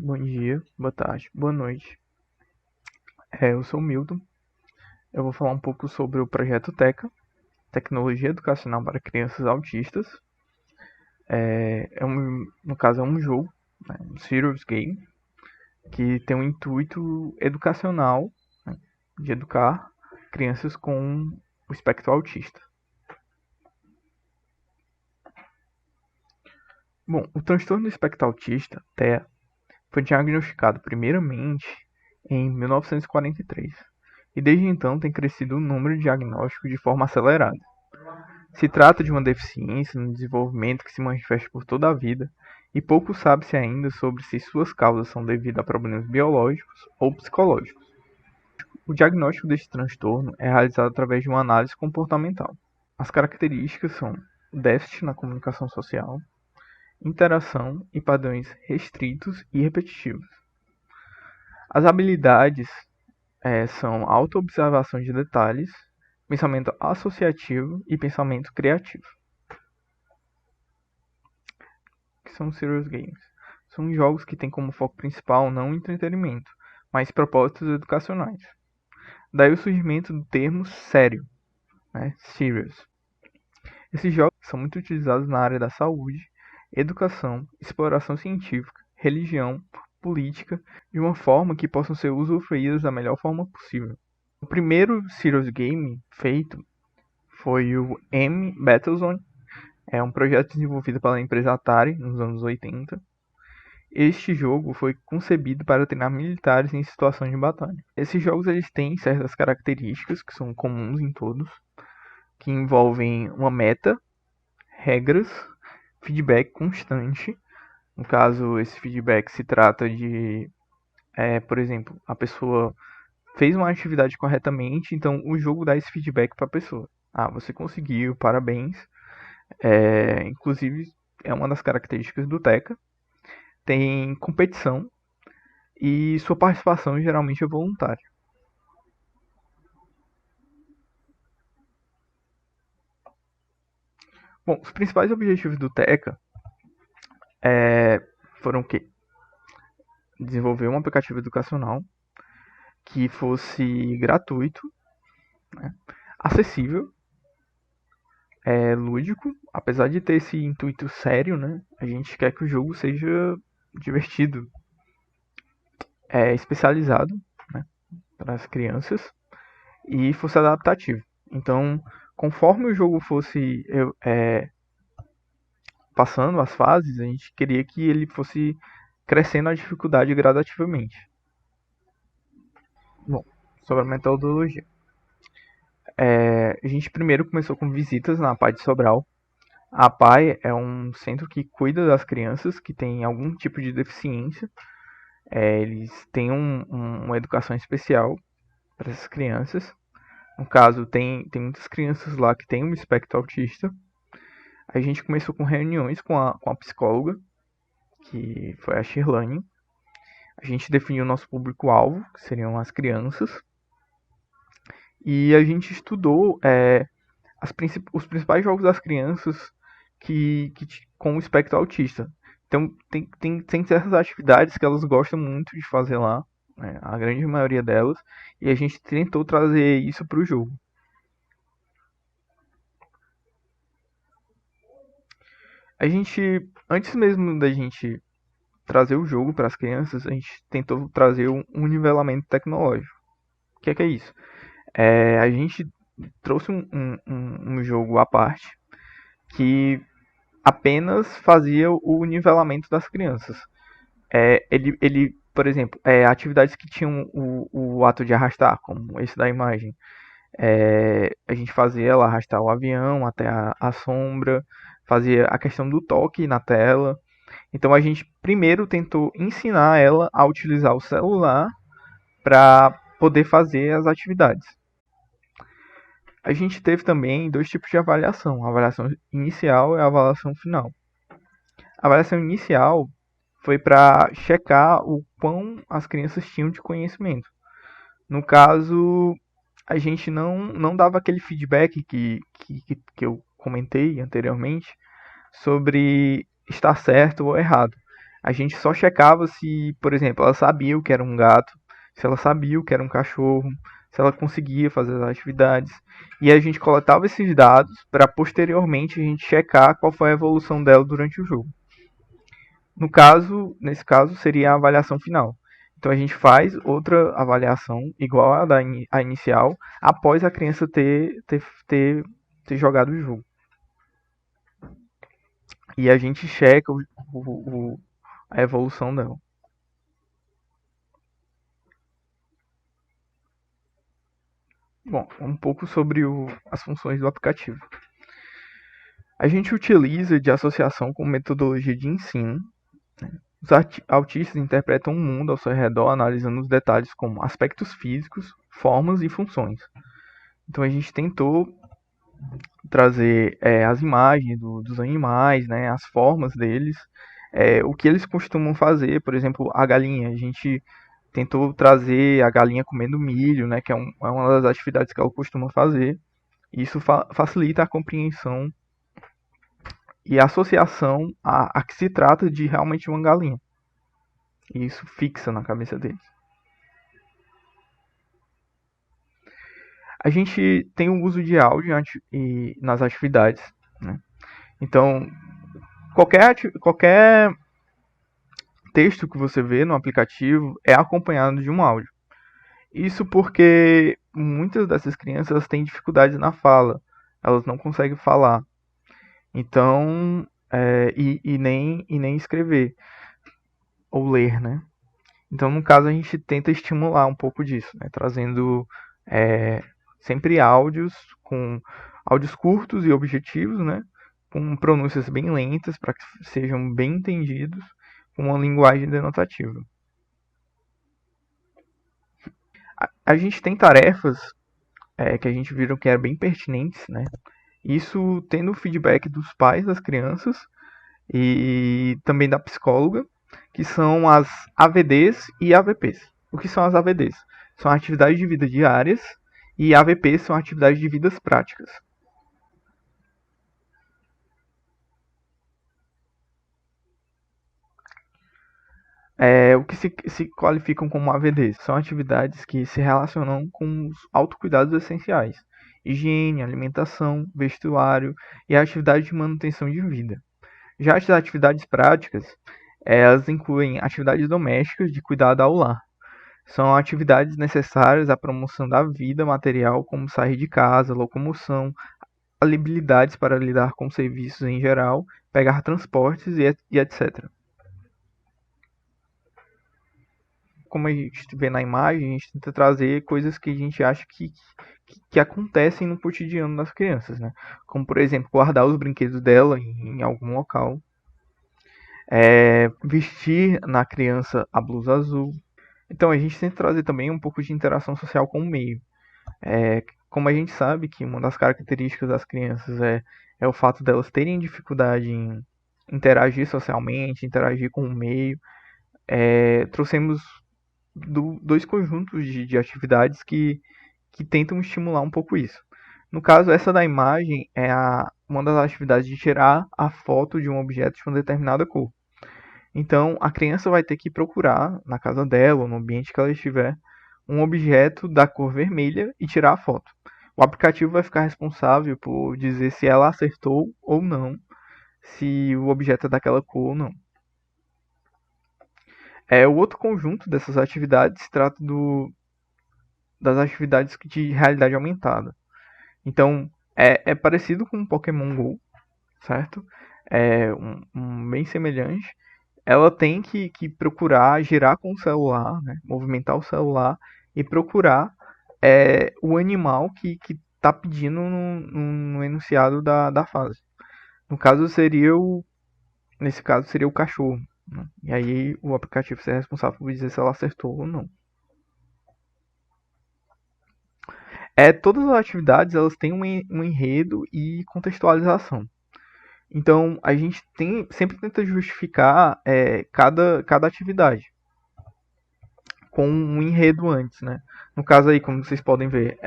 Bom dia, boa tarde, boa noite. Eu sou o Milton. Eu vou falar um pouco sobre o projeto TECA, Tecnologia Educacional para Crianças Autistas. No caso, é um jogo, né, um serious game, que tem um intuito educacional, né, de educar crianças com o espectro autista. Bom, o transtorno do espectro autista, TEA, foi diagnosticado primeiramente em 1943 e desde então tem crescido o número de diagnósticos de forma acelerada. Se trata de uma deficiência no desenvolvimento que se manifesta por toda a vida e pouco sabe-se ainda sobre se suas causas são devidas a problemas biológicos ou psicológicos. O diagnóstico deste transtorno é realizado através de uma análise comportamental. As características são déficit na comunicação social, interação e padrões restritos e repetitivos. As habilidades são autoobservação de detalhes, pensamento associativo e pensamento criativo. Que são serious games? São jogos que têm como foco principal não o entretenimento, mas propósitos educacionais. Daí o surgimento do termo sério, né? Serious. Esses jogos são muito utilizados na área da saúde, educação, exploração científica, religião, política, de uma forma que possam ser usufruídas da melhor forma possível. O primeiro serious game feito foi o M Battlezone. É um projeto desenvolvido pela empresa Atari nos anos 80. Este jogo foi concebido para treinar militares em situações de batalha. Esses jogos eles têm certas características que são comuns em todos, que envolvem uma meta, regras, feedback constante. No caso, esse feedback se trata de, por exemplo, a pessoa fez uma atividade corretamente, então o jogo dá esse feedback para a pessoa. Ah, você conseguiu, parabéns. Inclusive, é uma das características do TECA. Tem competição e sua participação geralmente é voluntária. Bom, os principais objetivos do TECA foram que desenvolver um aplicativo educacional que fosse gratuito, né, acessível, lúdico, apesar de ter esse intuito sério, né, a gente quer que o jogo seja divertido, especializado, né, para as crianças e fosse adaptativo. Então, conforme o jogo fosse passando as fases, a gente queria que ele fosse crescendo a dificuldade gradativamente. Bom, sobre a metodologia. A gente primeiro começou com visitas na PAI de Sobral. A PAI é um centro que cuida das crianças que têm algum tipo de deficiência. Eles têm uma educação especial para essas crianças. No caso, tem muitas crianças lá que têm um espectro autista. A gente começou com reuniões com a psicóloga, que foi a Shirlane. A gente definiu o nosso público-alvo, que seriam as crianças. E a gente estudou os principais jogos das crianças com o espectro autista. Então, tem certas atividades que elas gostam muito de fazer lá, né, a grande maioria delas, e a gente tentou trazer isso para o jogo. A gente, antes mesmo da gente trazer o jogo para as crianças, a gente tentou trazer um nivelamento tecnológico. O que é isso? A gente trouxe um jogo à parte que apenas fazia o nivelamento das crianças. Ele, por exemplo, atividades que tinham o ato de arrastar, como esse da imagem. A gente fazia ela arrastar o avião até a sombra, fazia a questão do toque na tela. Então a gente primeiro tentou ensinar ela a utilizar o celular para poder fazer as atividades. A gente teve também dois tipos de avaliação, a avaliação inicial e a avaliação final. A avaliação inicial foi para checar o quão as crianças tinham de conhecimento. No caso, a gente não dava aquele feedback que eu comentei anteriormente sobre estar certo ou errado. A gente só checava se, por exemplo, ela sabia o que era um gato, se ela sabia o que era um cachorro, se ela conseguia fazer as atividades. E a gente coletava esses dados para posteriormente a gente checar qual foi a evolução dela durante o jogo. No caso, nesse caso, seria a avaliação final. Então a gente faz outra avaliação igual a inicial após a criança ter jogado o jogo. E a gente checa a evolução dela. Bom, um pouco sobre as funções do aplicativo. A gente utiliza de associação com metodologia de ensino. Os autistas interpretam o mundo ao seu redor analisando os detalhes como aspectos físicos, formas e funções. Então a gente tentou trazer as imagens dos animais, né, as formas deles, o que eles costumam fazer, por exemplo, a galinha. A gente tentou trazer a galinha comendo milho, né, que é uma das atividades que ela costuma fazer. Isso facilita a compreensão e a associação a que se trata de realmente uma galinha. E isso fixa na cabeça deles. A gente tem o uso de áudio nas atividades, né? Então, qualquer texto que você vê no aplicativo é acompanhado de um áudio. Isso porque muitas dessas crianças têm dificuldades na fala, elas não conseguem falar. Então, nem escrever ou ler, né? Então, no caso, a gente tenta estimular um pouco disso, né? Trazendo sempre com áudios curtos e objetivos, né? Com pronúncias bem lentas para que sejam bem entendidos, com uma linguagem denotativa. A gente tem tarefas que a gente viram que eram bem pertinentes, né? Isso tendo o feedback dos pais das crianças e também da psicóloga, que são as AVDs e AVPs. O que são as AVDs? São atividades de vida diárias e AVPs são atividades de vidas práticas. O que se qualificam como AVDs são atividades que se relacionam com os autocuidados essenciais, higiene, alimentação, vestuário e a atividade de manutenção de vida. Já as atividades práticas, elas incluem atividades domésticas de cuidado ao lar. São atividades necessárias à promoção da vida material, como sair de casa, locomoção, habilidades para lidar com serviços em geral, pegar transportes e etc. Como a gente vê na imagem, a gente tenta trazer coisas que a gente acha que acontecem no cotidiano das crianças, né? Como, por exemplo, guardar os brinquedos dela em algum local, vestir na criança a blusa azul. Então a gente tenta trazer também um pouco de interação social com o meio. Como a gente sabe que uma das características das crianças é o fato delas terem dificuldade em interagir socialmente, interagir com o meio, trouxemos dois conjuntos de atividades que tentam estimular um pouco isso. No caso, essa da imagem é uma das atividades de tirar a foto de um objeto de uma determinada cor. Então, a criança vai ter que procurar na casa dela ou no ambiente que ela estiver um objeto da cor vermelha e tirar a foto. O aplicativo vai ficar responsável por dizer se ela acertou ou não, se o objeto é daquela cor ou não. O outro conjunto dessas atividades se trata das atividades de realidade aumentada. Então, é parecido com o Pokémon GO, certo? É bem semelhante. Ela tem que procurar girar com o celular, né? Movimentar o celular e procurar o animal que está pedindo no enunciado da fase. No caso nesse caso seria o cachorro, né? E aí o aplicativo seria responsável por dizer se ela acertou ou não. Todas as atividades elas têm um enredo e contextualização. Então a gente sempre tenta justificar cada atividade com um enredo antes, né? No caso aí, como vocês podem ver,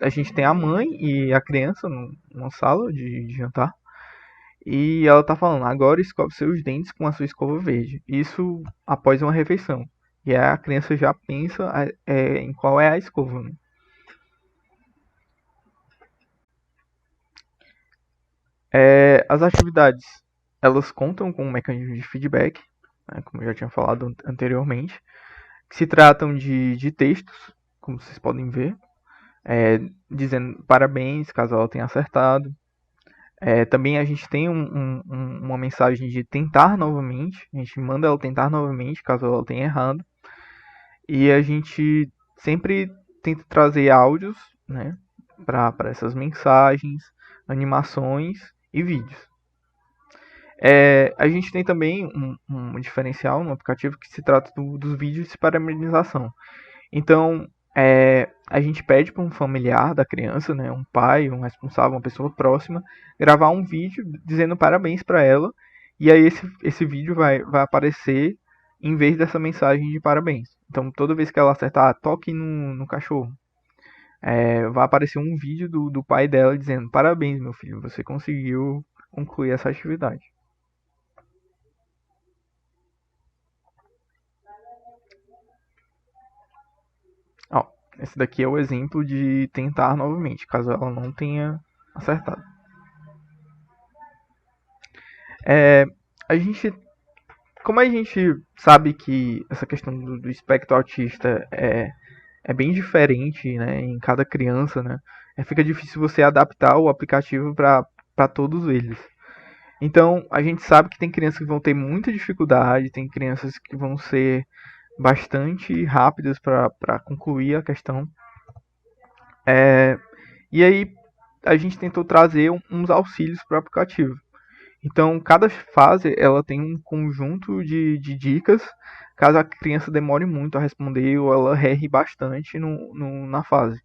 a gente tem a mãe e a criança numa sala de jantar E ela tá falando, agora escove seus dentes com a sua escova verde. Isso após uma refeição. E aí a criança já pensa em qual é a escova, né? As atividades, elas contam com um mecanismo de feedback, né, como eu já tinha falado anteriormente, que se tratam de textos, como vocês podem ver, é, dizendo parabéns caso ela tenha acertado. Também a gente tem uma mensagem de tentar novamente, a gente manda ela tentar novamente caso ela tenha errado. E a gente sempre tenta trazer áudios, né, para essas mensagens, animações e vídeos. A gente tem também um diferencial no aplicativo que se trata dos vídeos de parametrização. Então, a gente pede para um familiar da criança, né, um pai, um responsável, uma pessoa próxima, gravar um vídeo dizendo parabéns para ela. E aí esse vídeo vai aparecer em vez dessa mensagem de parabéns. Então, toda vez que ela acertar, toque no cachorro. Vai aparecer um vídeo do pai dela dizendo parabéns, meu filho, você conseguiu concluir essa atividade. Ó, esse daqui é o exemplo de tentar novamente, caso ela não tenha acertado. É, a gente, como a gente sabe que essa questão do espectro autista é bem diferente, né, em cada criança, né, fica difícil você adaptar o aplicativo para todos eles. Então, a gente sabe que tem crianças que vão ter muita dificuldade, tem crianças que vão ser bastante rápidas para concluir a questão. E aí, a gente tentou trazer uns auxílios para o aplicativo. Então, cada fase ela tem um conjunto de dicas, caso a criança demore muito a responder ou ela erre bastante na fase.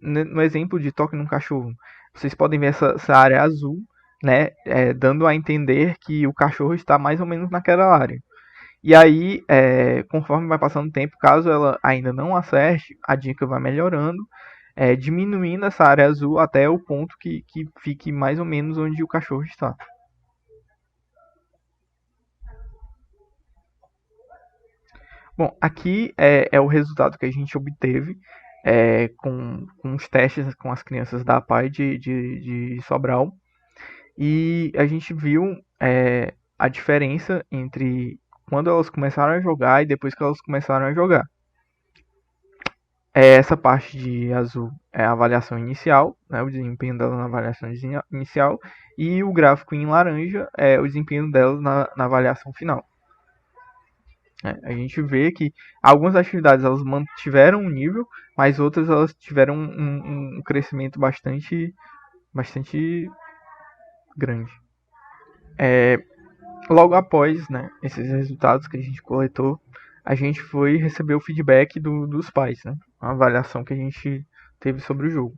No exemplo de toque num cachorro, vocês podem ver essa área azul, né, dando a entender que o cachorro está mais ou menos naquela área. E aí, conforme vai passando o tempo, caso ela ainda não acerte, a dica vai melhorando, diminuindo essa área azul até o ponto que fique mais ou menos onde o cachorro está. Bom, aqui é o resultado que a gente obteve com os testes com as crianças da APAE de Sobral. E a gente viu a diferença entre quando elas começaram a jogar e depois que elas começaram a jogar. Essa parte de azul é a avaliação inicial, né, o desempenho dela na avaliação inicial, e o gráfico em laranja é o desempenho dela na avaliação final. A gente vê que algumas atividades elas mantiveram um nível, mas outras elas tiveram um crescimento bastante grande. Logo após, né, esses resultados que a gente coletou, a gente foi receber o feedback dos pais, né, a avaliação que a gente teve sobre o jogo.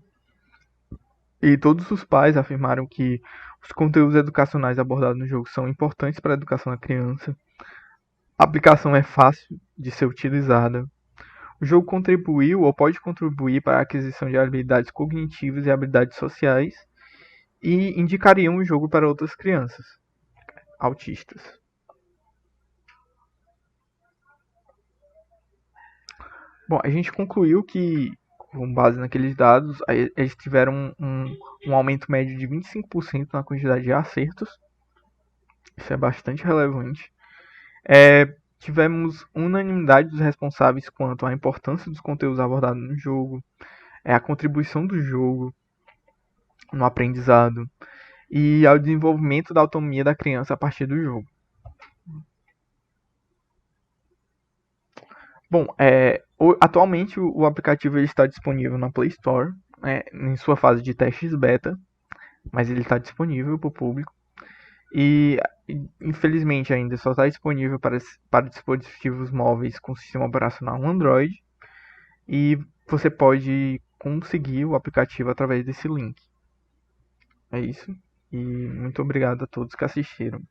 E todos os pais afirmaram que os conteúdos educacionais abordados no jogo são importantes para a educação da criança. A aplicação é fácil de ser utilizada. O jogo contribuiu ou pode contribuir para a aquisição de habilidades cognitivas e habilidades sociais e indicariam o jogo para outras crianças autistas. Bom, a gente concluiu que, com base naqueles dados, eles tiveram um aumento médio de 25% na quantidade de acertos. Isso é bastante relevante. Tivemos unanimidade dos responsáveis quanto à importância dos conteúdos abordados no jogo, a contribuição do jogo no aprendizado e ao desenvolvimento da autonomia da criança a partir do jogo. Bom, atualmente o aplicativo ele está disponível na Play Store, em sua fase de testes beta, mas ele está disponível para o público. E infelizmente ainda só está disponível para dispositivos móveis com sistema operacional Android. E você pode conseguir o aplicativo através desse link. É isso. E muito obrigado a todos que assistiram.